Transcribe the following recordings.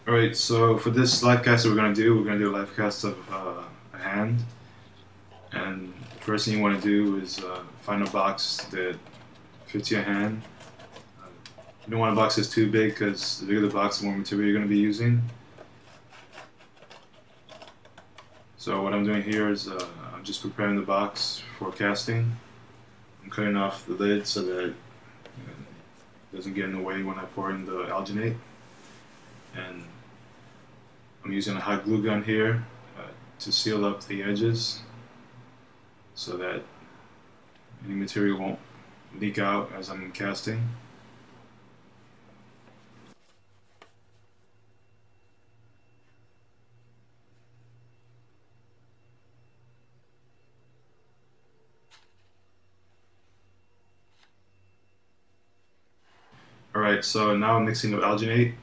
Alright, so for this life cast that we're going to do a life cast of a hand. And the first thing you want to do is find a box that fits your hand. You don't want a box that's too big because the bigger the box, the more material you're going to be using. So what I'm doing here is I'm just preparing the box for casting. I'm cutting off the lid so that it doesn't get in the way when I pour in the alginate. And I'm using a hot glue gun here to seal up the edges so that any material won't leak out as I'm casting. Alright, so now I'm mixing up alginate.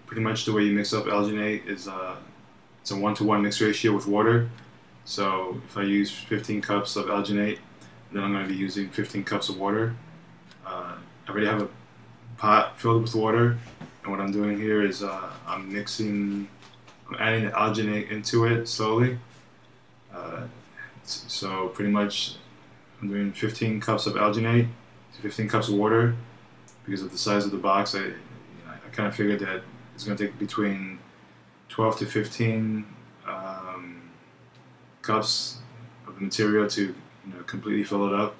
Pretty much the way you mix up alginate is it's a 1-to-1 mix ratio with water. So if I use 15 cups of alginate, then I'm going to be using 15 cups of water. I already have a pot filled with water, and what I'm doing here is I'm adding the alginate into it slowly. So pretty much I'm doing 15 cups of alginate to 15 cups of water. Because of the size of the box, I kind of figured that it's going to take between 12 to 15 cups of the material to completely fill it up.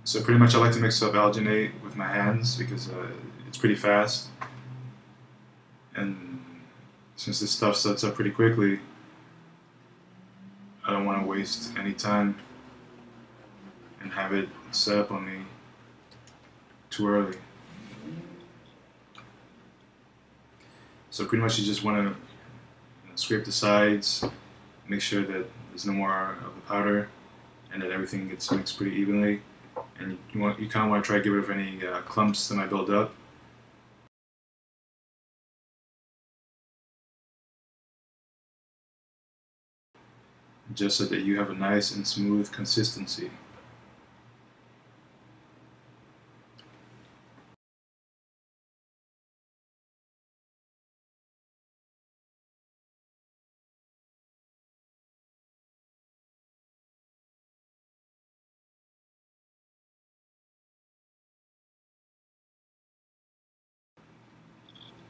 So pretty much I like to mix up alginate with my hands because it's pretty fast. And since this stuff sets up pretty quickly, I don't want to waste any time and have it set up on me too early. So pretty much you just want to scrape the sides, make sure that there's no more of the powder, and that everything gets mixed pretty evenly. And you kind of want to try to get rid of any clumps that might build up. Just so that you have a nice and smooth consistency.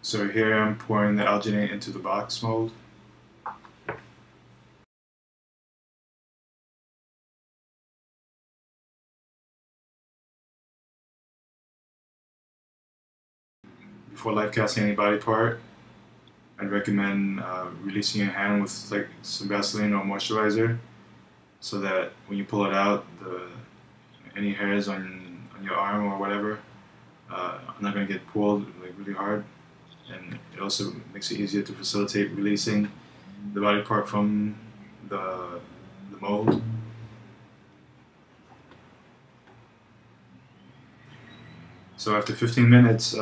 So here I'm pouring the alginate into the box mold. Before life casting any body part, I'd recommend releasing your hand with like some Vaseline or moisturizer, so that when you pull it out, any hairs on your arm or whatever are not going to get pulled like really hard, and it also makes it easier to facilitate releasing the body part from the mold. So after 15 minutes,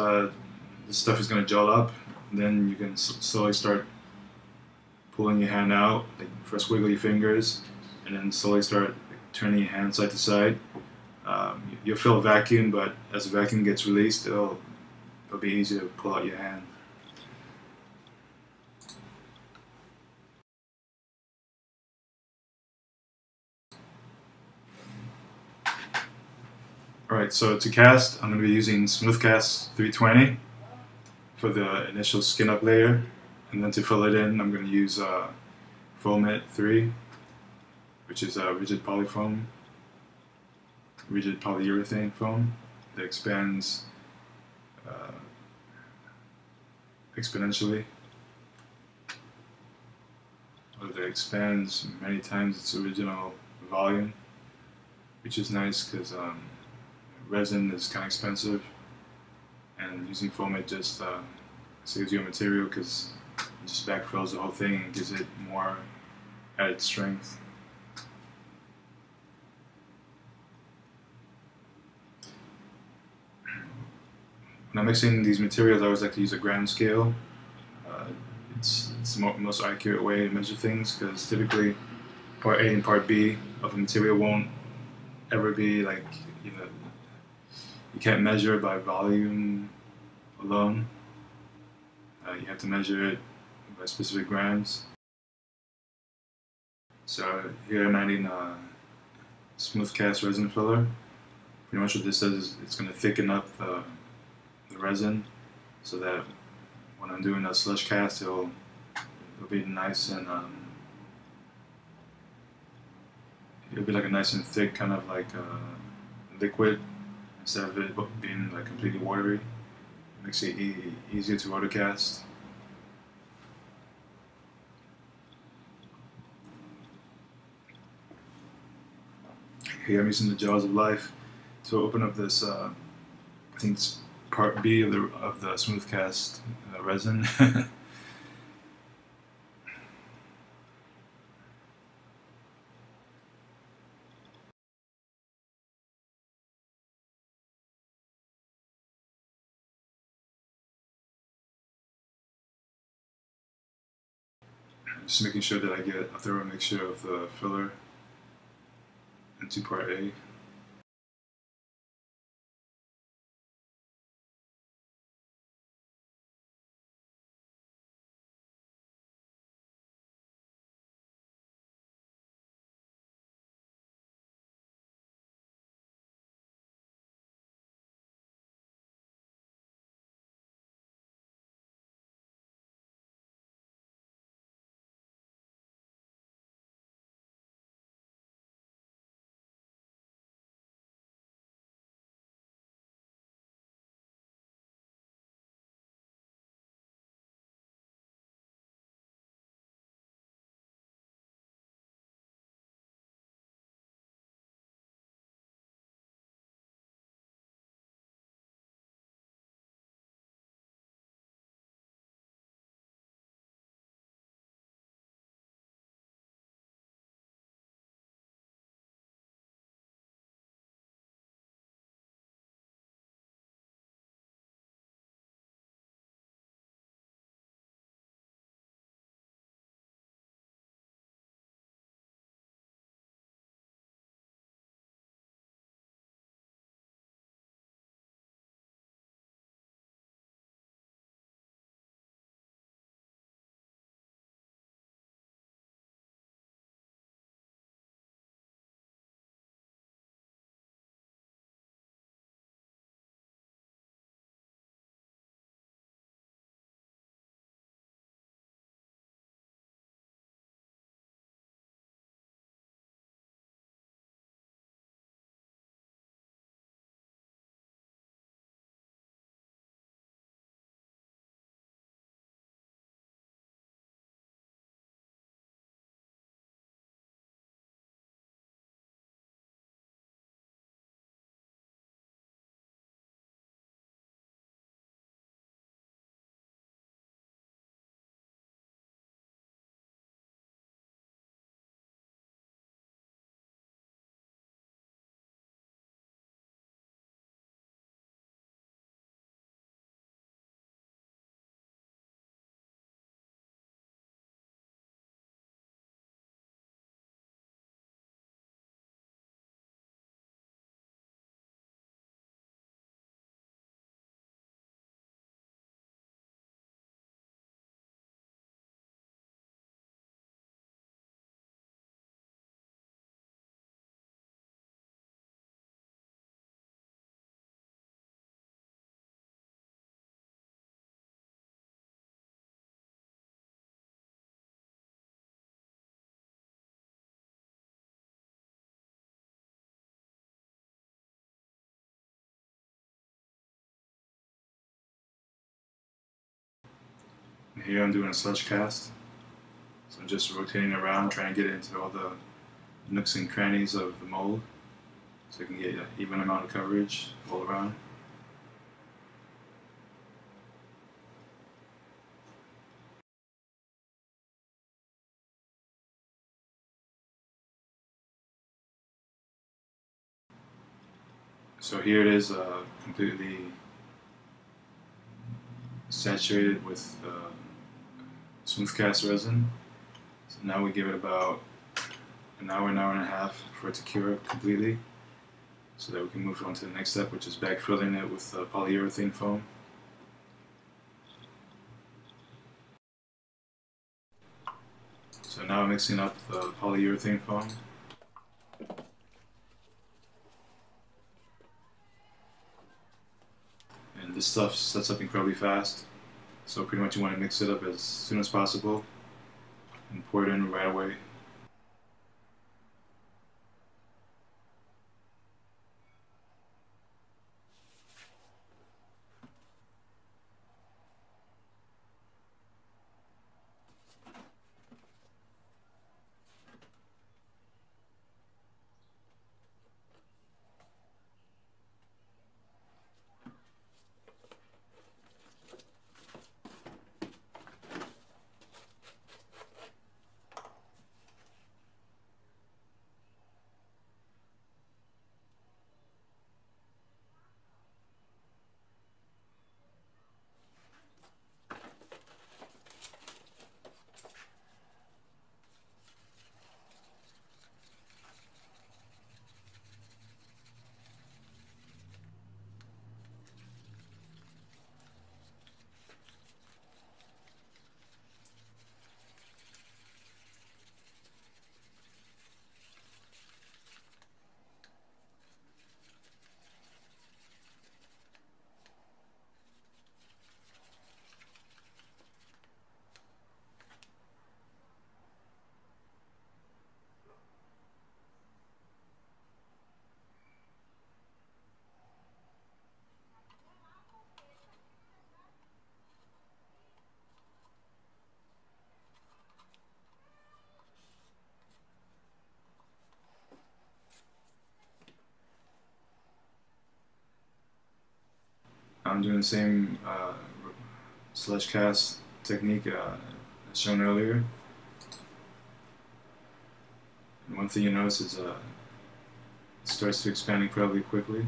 this stuff is going to gel up. And then you can slowly start pulling your hand out. Like first wiggle your fingers, and then slowly start turning your hand side to side. You'll feel a vacuum, but as the vacuum gets released, it'll be easy to pull out your hand. Alright, so to cast, I'm going to be using Smoothcast 320 for the initial skin up layer, and then to fill it in I'm going to use Foamit 3, which is a rigid polyurethane foam that expands exponentially, or that expands many times its original volume, which is nice because resin is kind of expensive, and using Foamit just saves you material because it just backfills the whole thing and gives it more added strength. when I'm mixing these materials, I always like to use a gram scale. Uh, it's the most accurate way to measure things, because typically part A and part B of a material won't ever be like, you know, you can't measure by volume alone. You have to measure it by specific grams. So here I'm adding smooth cast resin filler. Pretty much what this does is it's going to thicken up the resin, so that when I'm doing a slush cast, it'll be nice and it'll be like a nice and thick kind of like liquid, instead of it being like completely watery. It makes it easier to autocast. Here I'm using the Jaws of Life to open up this. I think it's part B of the smooth cast resin. Just making sure that I get a thorough mixture of the filler into part A. And here I'm doing a slush cast. So I'm just rotating around, trying to get into all the nooks and crannies of the mold, so I can get an even amount of coverage all around. So here it is, completely saturated with smooth cast resin. So now we give it about an hour and a half for it to cure completely, so that we can move on to the next step, which is backfilling it with polyurethane foam. So now I'm mixing up the polyurethane foam. And this stuff sets up incredibly fast, so pretty much you want to mix it up as soon as possible and pour it in right away. I'm doing the same slush cast technique as shown earlier. And one thing you notice is it starts to expand incredibly quickly.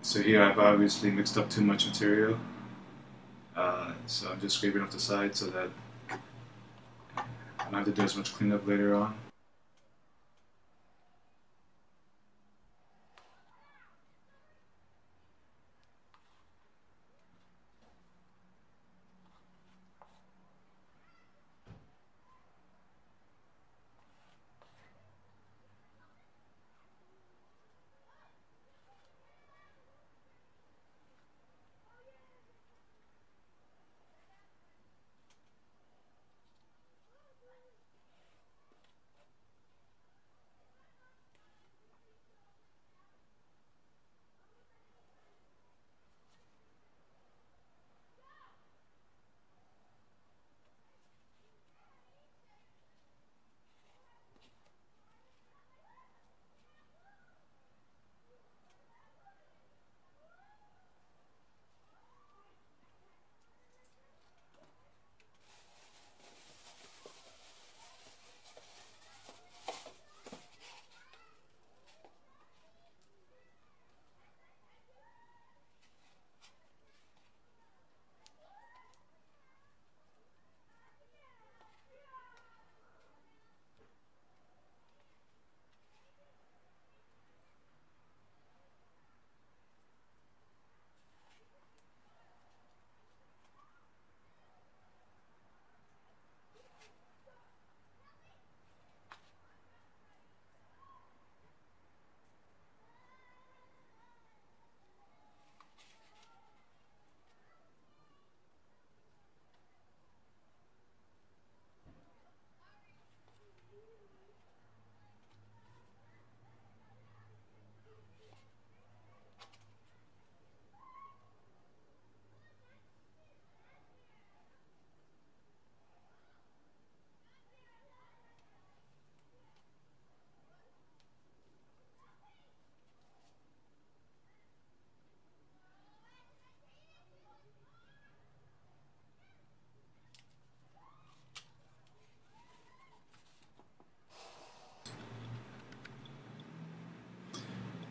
So here I've obviously mixed up too much material, so I'm just scraping off the side so that I don't have to do as much cleanup later on.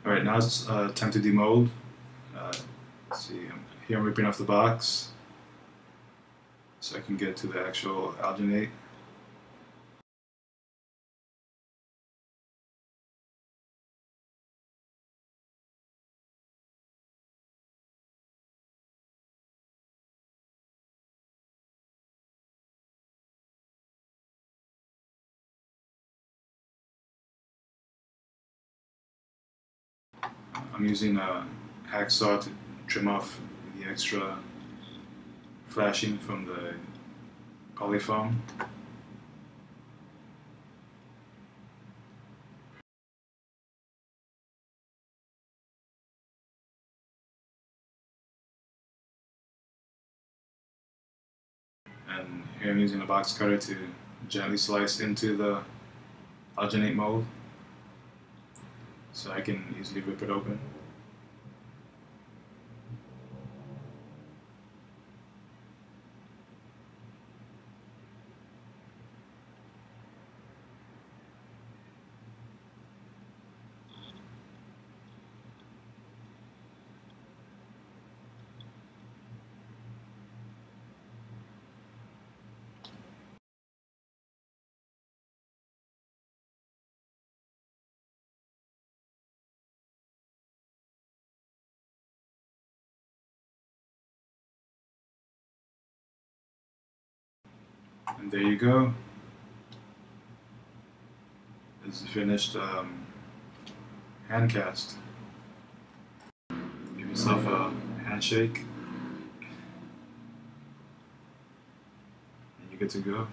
Alright, now it's time to demold. Let's see, here I'm ripping off the box so I can get to the actual alginate. I'm using a hacksaw to trim off the extra flashing from the polyfoam. And here I'm using a box cutter to gently slice into the alginate mold so I can easily rip it open. And there you go. This is the finished hand cast. Give yourself a handshake and you're good to go.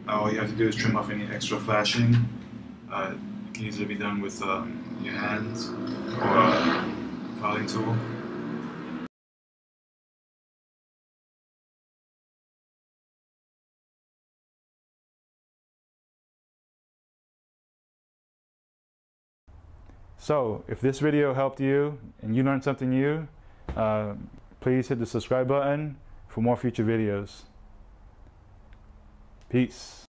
All you have to do is trim off any extra flashing. It can easily be done with your hands or a filing tool. So, if this video helped you and you learned something new, please hit the subscribe button for more future videos. Peace.